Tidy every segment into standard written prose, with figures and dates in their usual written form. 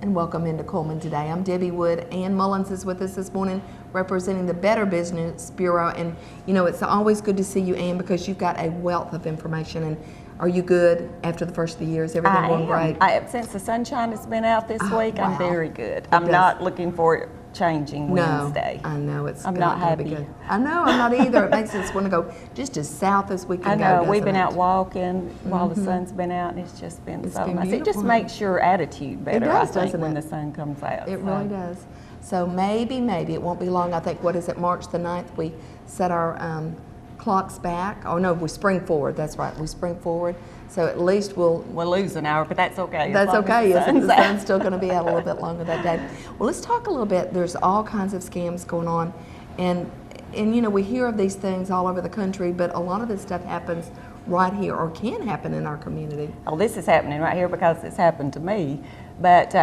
and welcome into Cullman today. I'm Debbie Wood. Ann Mullins is with us this morning representing the Better Business Bureau, and you know it's always good to see you, Ann, because you've got a wealth of information. And are you good after the first of the year? Is everything going great? Since the sunshine has been out this week, wow. I'm very good. I'm not looking for it changing Wednesday. I know it's. I'm not happy. Be good. I know I'm not either. It makes us want to go just as south as we can go. I know we've been out walking while the sun's been out, and it's just been so nice. It just makes your attitude better. I think when the sun comes out. It really does. So maybe it won't be long. I think what is it, March the 9th? We set our clocks back. Oh no, we spring forward. That's right. We spring forward. So at least we'll lose an hour, but that's okay. That's okay. The sun's still going to be out a little bit longer that day. Well, let's talk a little bit. There's all kinds of scams going on, and you know we hear of these things all over the country, but a lot of this stuff happens right here or can happen in our community. Oh, this is happening right here because it's happened to me. But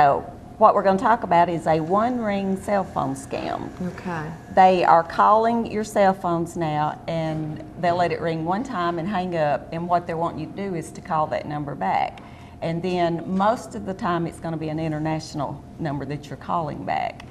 what we're going to talk about is a one-ring cell phone scam. Okay. They are calling your cell phones now, and they'll let it ring one time and hang up, and what they want you to do is to call that number back. And then most of the time it's going to be an international number that you're calling back.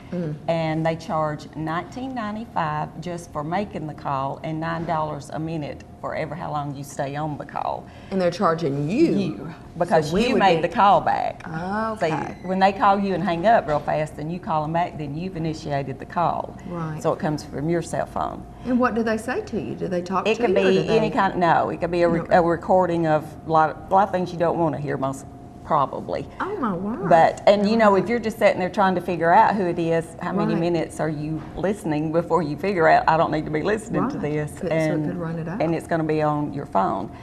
And they charge $19.95 just for making the call and $9 a minute for how long you stay on the call. And they're charging you because so you made the call back. Okay. So when they call you and hang up real fast and you call them back, then you've initiated the call. Right. So it comes from your cell phone. And what do they say to you? Do they talk to you? It could be any kind. No, it could be a recording of a lot of things you don't want to hear most. Probably. Oh my word. But you know, if you're just sitting there trying to figure out who it is, how many minutes are you listening before you figure out I don't need to be listening to this, so it could run it out. And it's going to be on your phone.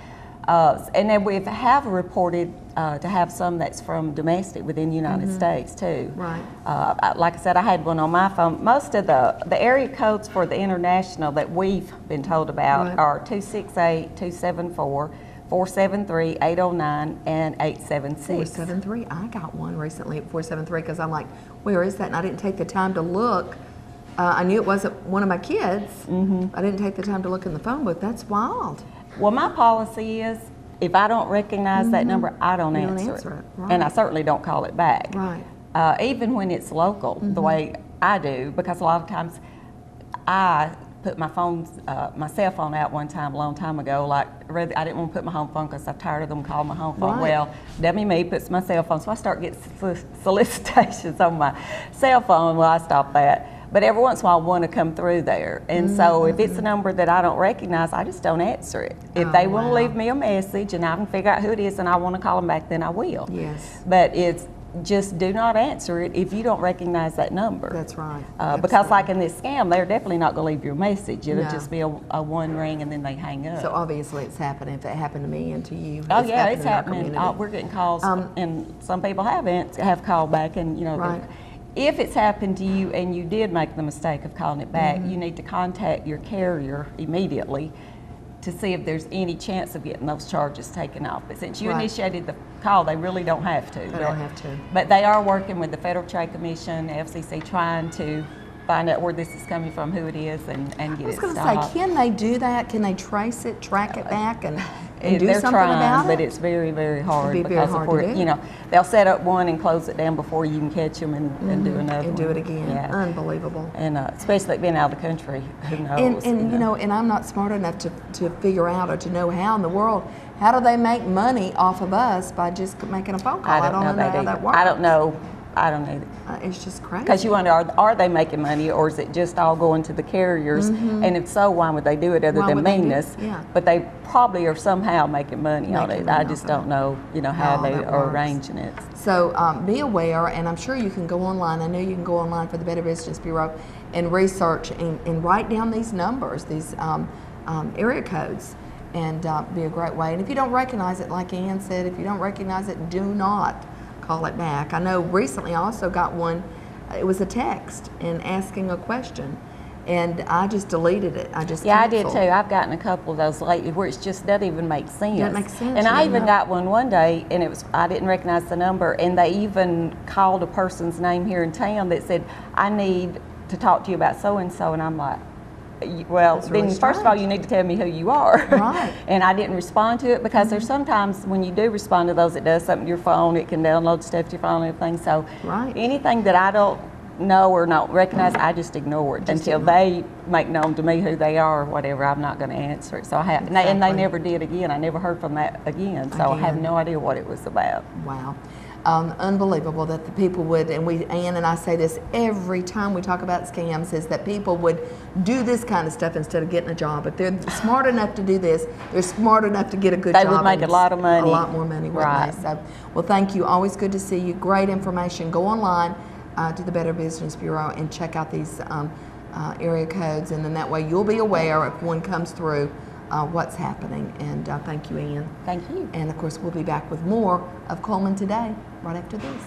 And then we have reported to have some that's from domestic within the United States too. Right. Like I said, I had one on my phone. Most of the area codes for the international that we've been told about are 268, 274. 473, 809, and 876. 473. I got one recently at 473 because I'm like, where is that? And I didn't take the time to look. I knew it wasn't one of my kids. I didn't take the time to look in the phone book. That's wild. Well, my policy is if I don't recognize that number, I don't answer it. Right. And I certainly don't call it back. Right. Even when it's local, the way I do, because a lot of times I put my cell phone out one time a long time ago. Like, I didn't want to put my home phone because I'm tired of them calling my home phone. Well, dummy me puts my cell phone, so I start getting solicitations on my cell phone. Well, I stop that. But every once in a while, I want to come through there. And so if it's a number that I don't recognize, I just don't answer it. If they want to leave me a message and I can figure out who it is and I want to call them back, then I will. Yes. But it's just do not answer it if you don't recognize that number. That's right. Because like in this scam, they're definitely not going to leave you a message. It'll just be a one ring and then they hang up. So obviously it's happening. If it happened to me and to you, it's happening. We're getting calls, and some people have called back, and you know, if it's happened to you and you did make the mistake of calling it back, you need to contact your carrier immediately to see if there's any chance of getting those charges taken off. But since you initiated the call, they really don't have to. They don't have to. But they are working with the Federal Trade Commission, the FCC, trying to find out where this is coming from, who it is, and get it stopped. I was going to say, can they do that? Can they trace it, track it back, and do they're something trying, about it? but it's very, very hard. It'd be very hard to do. You know, they'll set up one and close it down before you can catch them and do another and do it again. Yeah. Unbelievable. And especially being out of the country, who knows? And you know, and I'm not smart enough to figure out or to know how in the world. How do they make money off of us by just making a phone call? I don't know how that works. I don't know. I don't either. It's just crazy. Because you wonder, are they making money, or is it just all going to the carriers? And if so, why would they do it other than meanness? But they probably are somehow making money on it. I just don't know, you know, how they are arranging it. So be aware, and I'm sure you can go online. I know you can go online for the Better Business Bureau and research and write down these numbers, these area codes, and be a great way. And if you don't recognize it, like Ann said, if you don't recognize it, do not call it back. I know recently I also got one, it was a text and asking a question, and I just deleted it. I just I did too. I've gotten a couple of those lately where it's just doesn't even make sense. Doesn't make sense. And I even got one day, and it was I didn't recognize the number, and they even called a person's name here in town that said, I need to talk to you about so and so, and I'm like, Well, That's then really first of all, strange. you need to tell me who you are. Right. And I didn't respond to it because there's sometimes when you do respond to those, it does something to your phone. It can download stuff to your phone and everything. So Right. anything that I don't know or not recognize, I just ignore it until they make known to me who they are or whatever. I'm not going to answer it. So I have, and they Exactly. never did again. I never heard from that again. So I have Again. no idea what it was about. Wow. Unbelievable that the people would, and Ann and I say this every time we talk about scams, is that people would do this kind of stuff instead of getting a job. If they're smart enough to do this, they're smart enough to get a good job. They would make a lot of money. A lot more money, wouldn't Right. they? So, well, thank you. Always good to see you. Great information. Go online to the Better Business Bureau and check out these area codes, and then that way you'll be aware if one comes through what's happening. And thank you, Ann. Thank you. And of course, we'll be back with more of Cullman Today right after this.